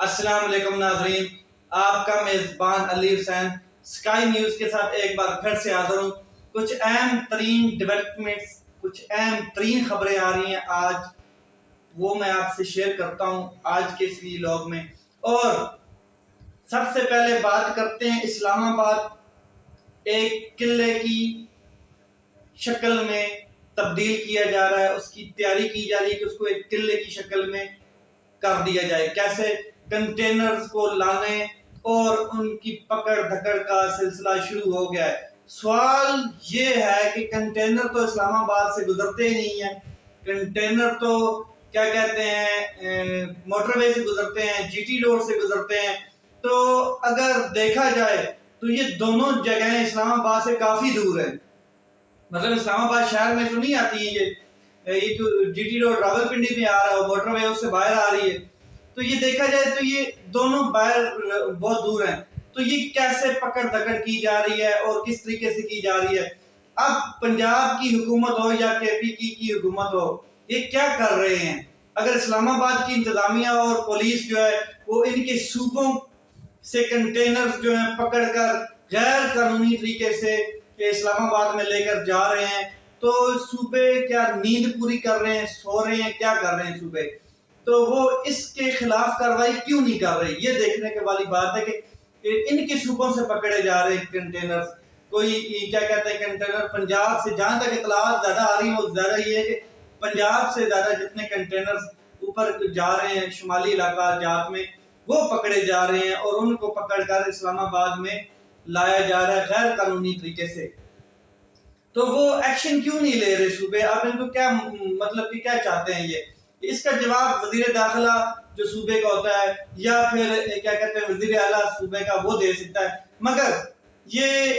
السلام علیکم ناظرین، آپ کا میزبان علی حسین اسکائی نیوز کے ساتھ ایک بار پھر سے حاضر ہوں۔ کچھ اہم ترین ڈیولپمنٹس، کچھ اہم ترین خبریں آ رہی ہیں آج، وہ میں آپ سے شیئر کرتا ہوں آج کے اس ویلاگ میں۔ اور سب سے پہلے بات کرتے ہیں اسلام آباد ایک قلعے کی شکل میں تبدیل کیا جا رہا ہے، اس کی تیاری کی جا رہی ہے کہ اس کو ایک قلعے کی شکل میں کر دیا جائے۔ کیسے؟ کنٹینرز کو لانے اور ان کی پکڑ دھکڑ کا سلسلہ شروع ہو گیا ہے۔ سوال یہ ہے کہ کنٹینر تو اسلام آباد سے گزرتے ہی نہیں ہیں، کنٹینر تو کیا کہتے ہیں موٹر وے سے گزرتے ہیں، جی ٹی روڈ سے گزرتے ہیں۔ تو اگر دیکھا جائے تو یہ دونوں جگہیں اسلام آباد سے کافی دور ہیں، مطلب اسلام آباد شہر میں تو نہیں آتی ہیں۔ یہ تو جی ٹی روڈ راولپنڈی میں آ رہا ہے، موٹر وے اس سے باہر آ رہی ہے۔ تو یہ دیکھا جائے تو یہ دونوں باہر بہت دور ہیں۔ تو یہ کیسے پکڑ دکڑ کی جا رہی ہے اور کس طریقے سے کی جا رہی ہے؟ اب پنجاب کی حکومت ہو یا کے پی کی حکومت ہو، یہ کیا کر رہے ہیں؟ اگر اسلام آباد کی انتظامیہ اور پولیس جو ہے وہ ان کے صوبوں سے کنٹینرز جو ہیں پکڑ کر غیر قانونی طریقے سے اسلام آباد میں لے کر جا رہے ہیں، تو صوبے کیا نیند پوری کر رہے ہیں، سو رہے ہیں، کیا کر رہے ہیں صوبے؟ تو وہ اس کے خلاف کارروائی کیوں نہیں کر رہے؟ یہ دیکھنے کے والی بات ہے کہ ان کے صوبوں سے پکڑے جا رہے ہیں کنٹینر۔ کوئی کیا کہتے ہیں کنٹینر پنجاب سے، جہاں تک اطلاعات زیادہ آ رہی ہیں وہ زیادہ یہ ہے کہ پنجاب سے زیادہ جتنے کنٹینر اوپر جا رہے ہیں شمالی علاقہ جات میں، وہ پکڑے جا رہے ہیں اور ان کو پکڑ کر اسلام آباد میں لایا جا رہا ہے غیر قانونی طریقے سے۔ تو وہ ایکشن کیوں نہیں لے رہے صوبے؟ اب ان کو کیا مطلب کہ کیا چاہتے ہیں یہ؟ اس کا جواب وزیر داخلہ جو صوبے کا ہوتا ہے یا پھر کیا کہتے ہیں وزیر اعلیٰ صوبے کا، وہ دے سکتا ہے، مگر یہ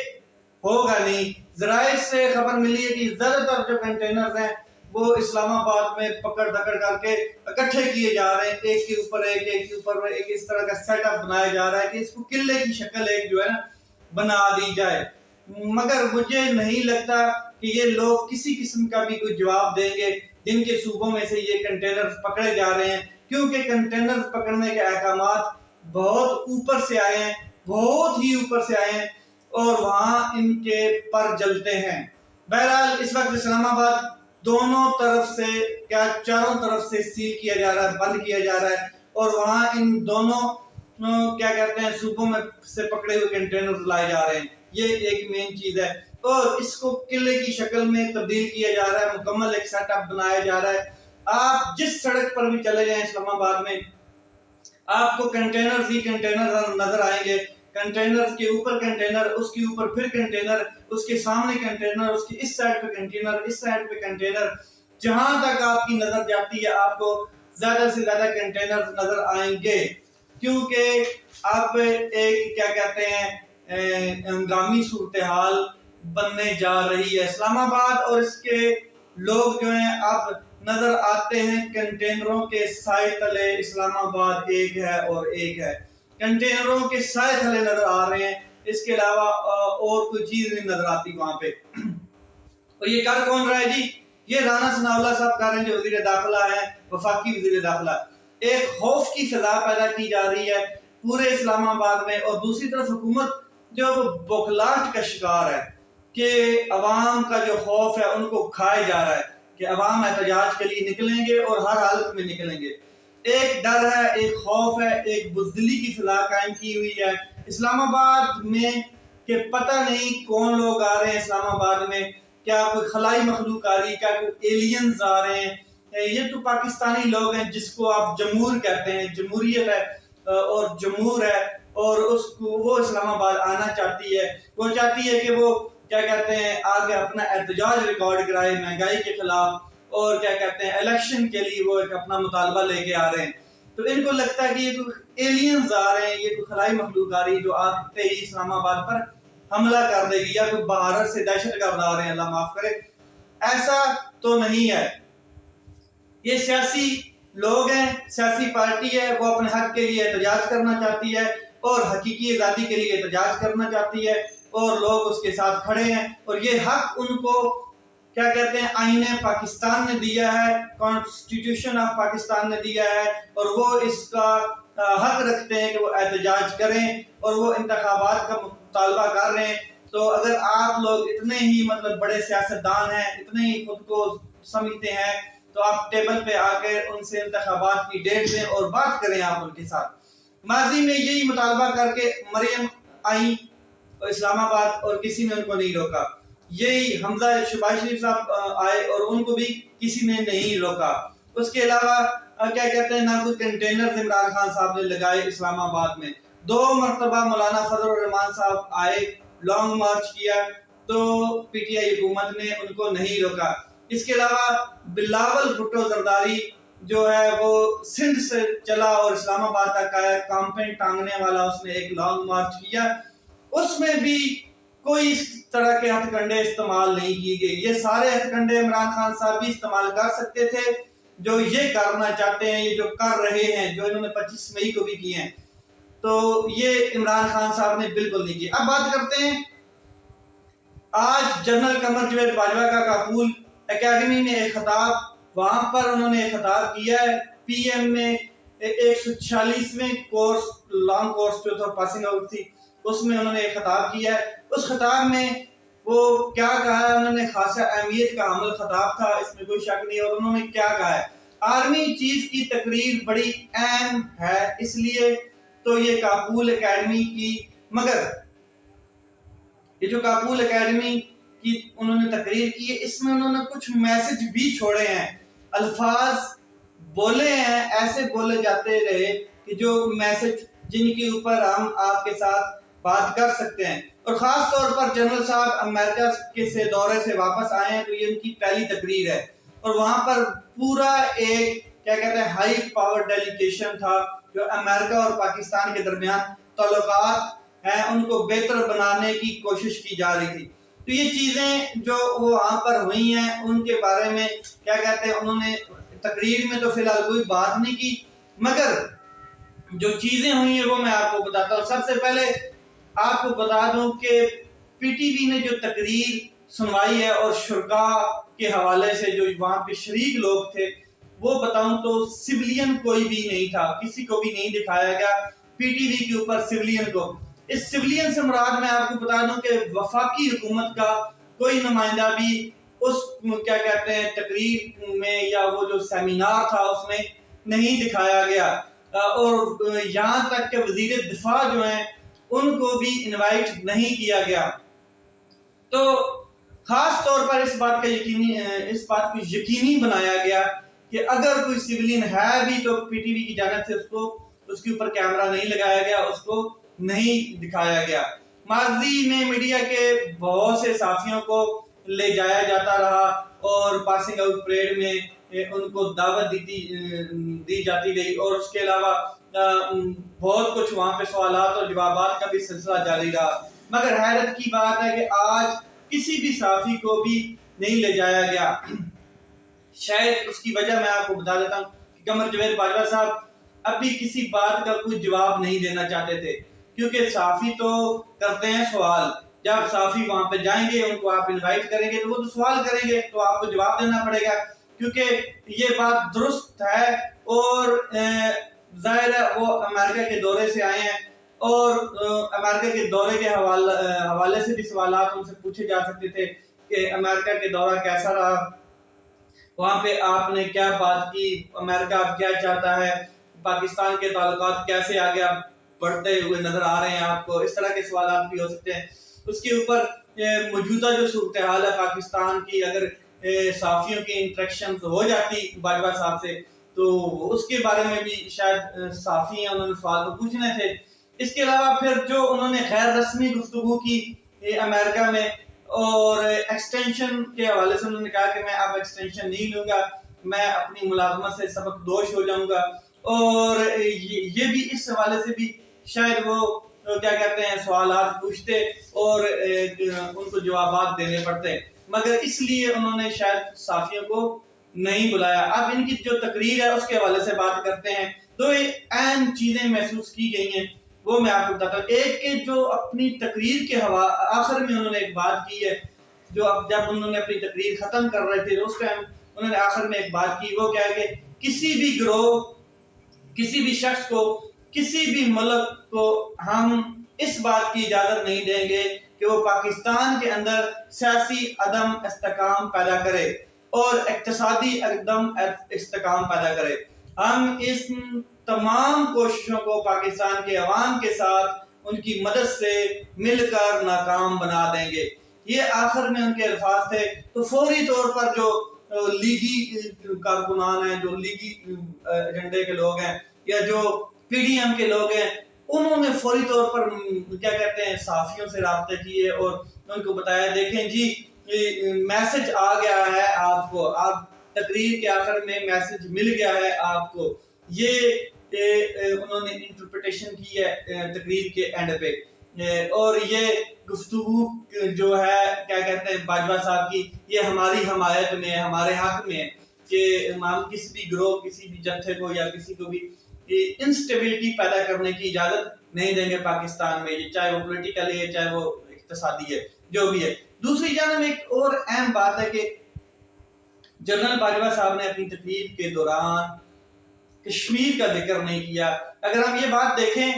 ہوگا نہیں۔ ذرائع سے خبر ملی ہے کہ زیادہ تر جو کنٹینرز ہیں وہ اسلام آباد میں پکڑ دکڑ کر کے اکٹھے کیے جا رہے ہیں، ایک کے اوپر ایک، ایک کے اوپر ایک، اس طرح کا سیٹ اپ بنایا جا رہا ہے کہ اس کو قلعے کی شکل ایک جو ہے نا بنا دی جائے۔ مگر مجھے نہیں لگتا کہ یہ لوگ کسی قسم کا بھی کوئی جواب دیں گے جن کے صوبوں میں سے یہ کنٹینرز پکڑے جا رہے ہیں، کیونکہ کنٹینرز پکڑنے کے احکامات بہت اوپر سے آئے ہیں، بہت ہی اوپر سے آئے ہیں، اور وہاں ان کے پر جلتے ہیں۔ بہرحال اس وقت اسلام آباد دونوں طرف سے کیا چاروں طرف سے سیل کیا جا رہا ہے، بند کیا جا رہا ہے، اور وہاں ان دونوں کیا کہتے ہیں صوبوں میں سے پکڑے ہوئے کنٹینرز لائے جا رہے ہیں۔ یہ ایک مین چیز ہے، اور اس کو قلعے کی شکل میں تبدیل کیا جا رہا ہے، مکمل ایک سیٹ اپ بنایا جا رہا ہے۔ آپ جس سڑک پر بھی چلے جائیں اسلام آباد میں، آپ کو کنٹینرز ہی کنٹینر نظر آئیں گے، کنٹینر کے اوپر کنٹینر، اس کے اوپر پھر کنٹینر، اس کے سامنے کنٹینر، اس کے اس سائڈ پہ کنٹینر، اس سائڈ پہ کنٹینر۔ جہاں تک آپ کی نظر جاتی ہے آپ کو زیادہ سے زیادہ کنٹینر نظر آئیں گے، کیونکہ آپ ایک کیا کہتے ہیں ہنگامی صورتحال بننے جا رہی ہے۔ اسلام آباد اور اس کے لوگ جو ہیں اب نظر آتے ہیں کنٹینروں کے سائے تلے۔ اسلام آباد ایک ہے اور ایک ہے، کنٹینروں کے سائے تلے نظر آ رہے ہیں، اس کے علاوہ اور کوئی چیز نہیں نظر آتی وہاں پہ۔ اور یہ کر کون رہا ہے جی؟ یہ رانا ثناءاللہ صاحب کر رہے ہیں جو وزیر داخلہ ہیں، وفاقی وزیر داخلہ۔ ایک خوف کی فضا پیدا کی جا رہی ہے پورے اسلام آباد میں، اور دوسری طرف حکومت جو وہ بوکھلاہٹ کا شکار ہے کہ عوام کا جو خوف ہے ان کو کھائے جا رہا ہے کہ عوام احتجاج کے لیے نکلیں گے اور ہر حالت میں نکلیں گے۔ ایک ڈر ہے، ایک خوف ہے، ایک بزدلی کی فضا قائم کی ہوئی ہے اسلام آباد میں کہ پتہ نہیں کون لوگ آ رہے ہیں اسلام آباد میں، کیا کوئی خلائی مخلوق آ رہی ہے، کیا کوئی ایلینز آ رہے ہیں۔ یہ تو پاکستانی لوگ ہیں جس کو آپ جمہور کہتے ہیں، جمہوریت ہے اور جمہور ہے، اور اس کو وہ اسلام آباد آنا چاہتی ہے۔ وہ چاہتی ہے کہ وہ کیا کہتے ہیں آگے اپنا احتجاج ریکارڈ کرائے مہنگائی کے خلاف، اور کیا کہتے ہیں الیکشن کے لیے وہ ایک اپنا مطالبہ لے کے آ رہے ہیں۔ تو ان کو لگتا ہے کہ یہ کوئی ایلینز آ رہے ہیں، یہ کوئی خلائی مخلوق آ رہی ہے جو آتے ہی اسلام آباد پر حملہ کر دے گی، یا کوئی باہر سے دہشت گرد آ رہے ہیں، اللہ معاف کرے۔ ایسا تو نہیں ہے، یہ سیاسی لوگ ہیں، سیاسی پارٹی ہے، وہ اپنے حق کے لیے احتجاج کرنا چاہتی ہے اور حقیقی آزادی کے لیے احتجاج کرنا چاہتی ہے، اور لوگ اس کے ساتھ کھڑے ہیں، اور یہ حق ان کو کیا کہتے ہیں آئین پاکستان نے دیا ہے، کانسٹیٹیوشن آف پاکستان نے دیا ہے، اور وہ اس کا حق رکھتے ہیں کہ وہ احتجاج کریں اور وہ انتخابات کا مطالبہ کر رہے ہیں۔ تو اگر آپ لوگ اتنے ہی بڑے سیاستدان ہیں، اتنے ہی خود کو سمجھتے ہیں، تو آپ ٹیبل پہ آ کے ان سے انتخابات کی ڈیٹ دیں اور بات کریں آپ ان کے ساتھ۔ ماضی میں یہی مطالبہ کر کے مریم آئیں اسلام آباد اور کسی نے ان کو نہیں روکا، یہی حمزہ شہباز شریف صاحب آئے اور ان کو بھی کسی نے نہیں روکا۔ اس کے علاوہ کیا کہتے ہیں نہ کوئی کنٹینر عمران خان صاحب نے لگائے اسلام آباد میں۔ 2 مرتبہ مولانا فضل الرحمان صاحب آئے، لانگ مارچ کیا، تو پی ٹی آئی حکومت نے ان کو نہیں روکا۔ اس کے علاوہ بلاول بھٹو زرداری جو ہے وہ سندھ سے چلا اور اسلام آباد تک آیا، کامپین ٹانگنے والا، اس نے ایک لانگ مارچ کیا، اس میں بھی کوئی اس طرح کے ہتھ کنڈے استعمال نہیں کیے گئے۔ یہ سارے ہتھ کنڈے عمران خان صاحب بھی استعمال کر سکتے تھے جو یہ کرنا چاہتے ہیں، یہ جو کر رہے ہیں، جو انہوں نے 25 مئی کو بھی کیے ہیں، تو یہ عمران خان صاحب نے بالکل نہیں کیا۔ اب بات کرتے ہیں آج جنرل قمر جاوید باجوہ کا کابل اکیڈمی میں ایک خطاب، وہاں پر انہوں نے ایک خطاب کیا ہے، پی ایم میں 146ویں کورس، لانگ کورس جو تھا پاسنگ آؤٹ تھی، اس میں انہوں نے ایک خطاب کیا ہے۔ اس خطاب میں وہ کیا کہا ہے، انہوں نے خاصہ اہمیت کا حامل خطاب تھا، اس میں کوئی شک نہیں، اور انہوں نے کیا کہا ہے، آرمی چیف کی تقریر بڑی اہم ہے، اس لیے تو یہ کابل اکیڈمی کی، مگر یہ جو کابل اکیڈمی کی انہوں نے تقریر کی ہے، اس میں انہوں نے کچھ میسج بھی چھوڑے ہیں، الفاظ بولے ہیں، ایسے بولے جاتے رہے کہ جو میسج جن کے اوپر ہم آپ کے ساتھ بات کر سکتے ہیں۔ اور خاص طور پر جنرل صاحب امریکہ کے سے دورے سے واپس آئے ہیں، تو یہ ان کی پہلی تقریر ہے، اور وہاں پر پورا ایک کیا کہتے ہیں ہائی پاور ڈیلیگیشن تھا، جو امریکہ اور پاکستان کے درمیان تعلقات ہیں ان کو بہتر بنانے کی کوشش کی جا رہی تھی۔ تو یہ چیزیں جو وہاں پر ہوئی ہیں ان کے بارے میں کیا کہتے ہیں انہوں نے تقریر میں تو فی الحال کوئی بات نہیں کی، مگر جو چیزیں ہوئی ہیں وہ میں آپ کو بتاتا ہوں۔ سب سے پہلے آپ کو بتا دوں کہ پی ٹی وی نے جو تقریر سنوائی ہے اور شرکاء کے حوالے سے جو وہاں پہ شریک لوگ تھے، وہ بتاؤں تو سیولین کوئی بھی نہیں تھا، کسی کو بھی نہیں دکھایا گیا پی ٹی وی کے اوپر سیولین کو۔ اس سیولین سے مراد میں آپ کو بتا دوں کہ وفاقی حکومت کا کوئی نمائندہ بھی اس کیا کہتے ہیں تقریر میں یا وہ جو سیمینار تھا اس میں نہیں دکھایا گیا، اور یہاں تک کہ وزیر دفاع جو ہیں ان کو بھی انوائٹ نہیں کیا گیا۔ تو خاص طور پر اس بات کو یقینی بنایا گیا کہ اگر کوئی سیولین ہے بھی تو پی ٹی وی کی جانب سے اس کے اوپر کیمرہ نہیں لگایا گیا، اس کو نہیں دکھایا گیا۔ ماضی میں میڈیا کے بہت سے صحافیوں کو لے جایا جاتا رہا اور پاسنگ آؤٹ پریڈ میں ان کو دعوت دی جاتی رہی، اور اس کے علاوہ بہت کچھ وہاں پہ سوالات اور جوابات کا بھی سلسلہ جاری رہا، مگر حیرت کی بات ہے کہ آج کسی بھی صحافی کو بھی نہیں لے جایا گیا۔ شاید اس کی وجہ میں آپ کو بتا دیتا ہوں کہ قمر جاوید باجوہ صاحب ابھی کسی بات کا کوئی جواب نہیں دینا چاہتے تھے، کیونکہ صحافی تو کرتے ہیں سوال، جب صحافی وہاں پہ جائیں گے ان کو آپ انوائٹ کریں گے تو وہ تو سوال کریں گے، تو آپ کو جواب دینا پڑے گا، کیونکہ یہ بات درست ہے۔ اور ظاہر ہے وہ امریکہ کے دورے سے آئے ہیں، اور امریکہ کے دورے کے حوالے سے بھی سوالات ان سے پوچھے جا سکتے تھے کہ امریکہ کے دورہ کیسا رہا، وہاں پہ آپ نے کیا بات کی، امریکہ اب کیا چاہتا ہے، پاکستان کے تعلقات کیسے آگے بڑھتے ہوئے نظر آ رہے ہیں آپ کو، اس طرح کے سوالات بھی ہو سکتے ہیں۔ اس کے اوپر موجودہ جو صورتحال ہے پاکستان کی، اگر صحافیوں کی انٹریکشن ہو جاتی باجوہ صاحب سے تو اس کے بارے میں بھی شاید صحافی ہیں انہوں نے سوال تو پوچھنے تھے۔ اس کے علاوہ پھر جو انہوں نے غیر رسمی گفتگو کی امریکہ میں، اور ایکسٹینشن کے حوالے سے انہوں نے کہا کہ میں اب ایکسٹینشن نہیں لوں گا، میں اپنی ملازمت سے سبق دوش ہو جاؤں گا، اور یہ بھی اس حوالے سے بھی شاید وہ کیا کہتے ہیں سوالات پوچھتے اور ان کو جوابات دینے پڑتے، مگر اس لیے انہوں نے شاید صحافیوں کو نہیں بلایا۔ اب ان کی جو تقریر ہے اس کے حوالے سے بات کرتے ہیں، دو اہم چیزیں محسوس کی گئی ہیں وہ میں آپ کو بتاتا ہوں۔ ایک کہ جو اپنی تقریر کے آخر میں انہوں نے ایک بات کی ہے جو اب جب انہوں نے اپنی تقریر ختم کر رہے تھے اس ٹائم انہوں نے آخر میں ایک بات کی، وہ کیا ہے کہ کسی بھی گروہ، کسی بھی شخص کو، کسی بھی ملک کو ہم اس بات کی اجازت نہیں دیں گے کہ وہ پاکستان کے اندر سیاسی عدم استحکام پیدا کرے اور اقتصادی عدم استحکام پیدا کرے۔ ہم اس تمام کوششوں کو پاکستان کے عوام کے ساتھ ان کی مدد سے مل کر ناکام بنا دیں گے۔ یہ آخر میں ان کے الفاظ تھے۔ تو فوری طور پر جو لیگی کارکنان ہیں، جو لیگی ایجنڈے کے لوگ ہیں یا جو پی ڈی ایم کے لوگ ہیں، انہوں نے فوری طور پر کیا کہتے ہیں صحافیوں سے رابطے کیے اور ان کو بتایا دیکھیں جی میسج آ گیا ہے آپ کو، آپ تقریر کے آخر میں میسج مل گیا ہے آپ کو۔ یہ انہوں نے انٹرپریٹیشن کی ہے تقریر کے اینڈ پہ، اور یہ گفتگو جو ہے کیا کہتے ہیں باجوہ صاحب کی، یہ ہماری حمایت میں ہے، ہمارے حق میں ہے کہ ہم کسی بھی گروہ، کسی بھی جتھے کو یا کسی کو بھی انسٹیبلٹی پیدا کرنے کی اجازت نہیں دیں گے پاکستان میں، چاہے وہ پولیٹیکل ہے چاہے وہ اقتصادی ہے، جو بھی ہے۔ دوسری جانب ایک اور اہم بات ہے کہ جنرل باجوہ صاحب نے اپنی تقریر کے دوران کشمیر کا ذکر نہیں کیا۔ اگر ہم یہ بات دیکھیں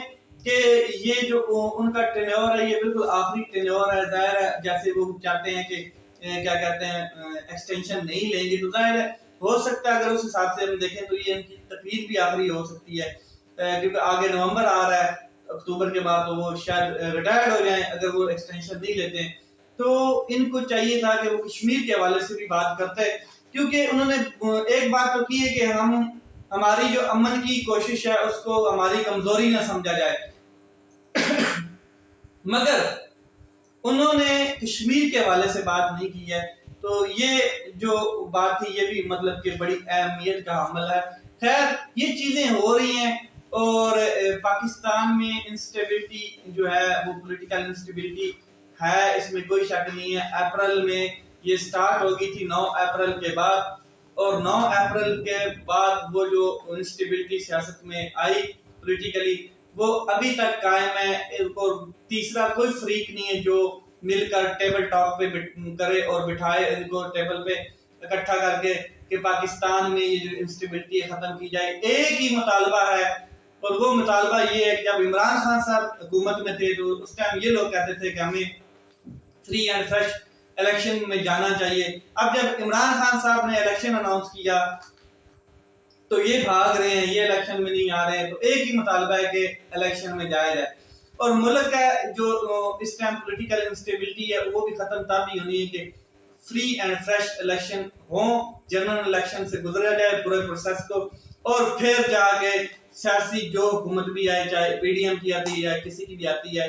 کہ یہ جو ان کا ٹینیور ہے یہ بالکل آخری ٹینیور ہے، ظاہر ہے جیسے وہ چاہتے ہیں کہ کیا کہتے ہیں ایکسٹینشن نہیں لیں گے، تو ظاہر ہے ہو سکتا ہے اگر اس حساب سے ہم دیکھیں تو یہ ان کی تقریر بھی آخری ہو سکتی ہے، کیونکہ آگے نومبر آ رہا ہے، اکتوبر کے بعد تو وہ شاید ریٹائرڈ ہو جائیں اگر وہ ایکسٹینشن نہیں لیتے ہیں۔ تو ان کو چاہیے تھا کہ وہ کشمیر کے حوالے سے بھی بات کرتے، کیونکہ انہوں نے ایک بات تو کی ہے کہ ہماری جو امن کی کوشش ہے اس کو ہماری کمزوری نہ سمجھا جائے، مگر انہوں نے کشمیر کے حوالے سے بات نہیں کی ہے۔ تو یہ جو بات تھی یہ بھی مطلب کہ بڑی اہمیت کا حامل ہے۔ خیر یہ چیزیں ہو رہی ہیں اور پاکستان میں انسٹیبلٹی جو ہے وہ پولیٹیکل انسٹیبلٹی ہے، اس میں کوئی شک نہیں ہے۔ اپریل میں یہ سٹارٹ ہو گئی تھی، 9 اپریل کے بعد، اور 9 اپریل کے بعد وہ جو انسٹیبلٹی سیاست میں آئی پولیٹیکلی وہ ابھی تک قائم ہے، اور تیسرا کوئی فریق نہیں ہے جو مل کر ٹیبل ٹاک پہ کرے اور بٹھائے ان کو ٹیبل پہ اکٹھا کر کے کہ پاکستان میں یہ جو انسٹیبلٹی ختم کی جائے۔ ایک ہی مطالبہ ہے اور وہ مطالبہ یہ ہے کہ جب عمران خان صاحب حکومت میں تھے تو اس ٹائم یہ لوگ کہتے تھے کہ ہمیں فری اینڈ فریش الیکشن میں جانا چاہیے۔ اب جب عمران خان صاحب نے الیکشن اناؤنس کیا تو یہ بھاگ رہے ہیں، یہ الیکشن میں نہیں آ رہے ہیں، تو ایک ہی مطالبہ ہے کہ الیکشن میں جایا جائے۔ اور ملک کا جو اس ٹائم پولیٹیکل انسٹیبلٹی ہے وہ بھی ختم تب ہی ہونی ہے کہ فری اینڈ فریش الیکشن ہوں، جنرل الیکشن سے گزرا جائے پورے پروسیس کو، اور پھر جا کے سیاسی جو حکومت بھی آئے، چاہے پی ڈی ایم کی آتی ہے کسی کی بھی آتی ہے،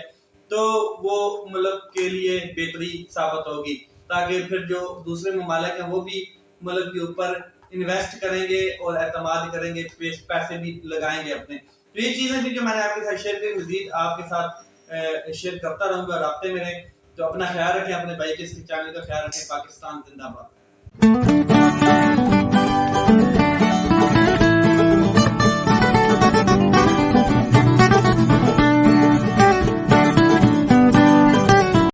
تو وہ ملک کے لیے بہتری ثابت ہوگی، تاکہ پھر جو دوسرے ممالک ہیں وہ بھی ملک کے اوپر انویسٹ کریں گے اور اعتماد کریں گے، پیسے بھی لگائیں گے اپنے۔ تو یہ چیزیں تھی جو میں نے آپ کے ساتھ شیئر کی، مزید آپ کے ساتھ شیئر کرتا رہوں گا رابطے میں رہیں۔ تو اپنا خیال رکھیں، اپنے بھائی کے اس چینل کا خیال رکھیں۔ پاکستان زندہ باد۔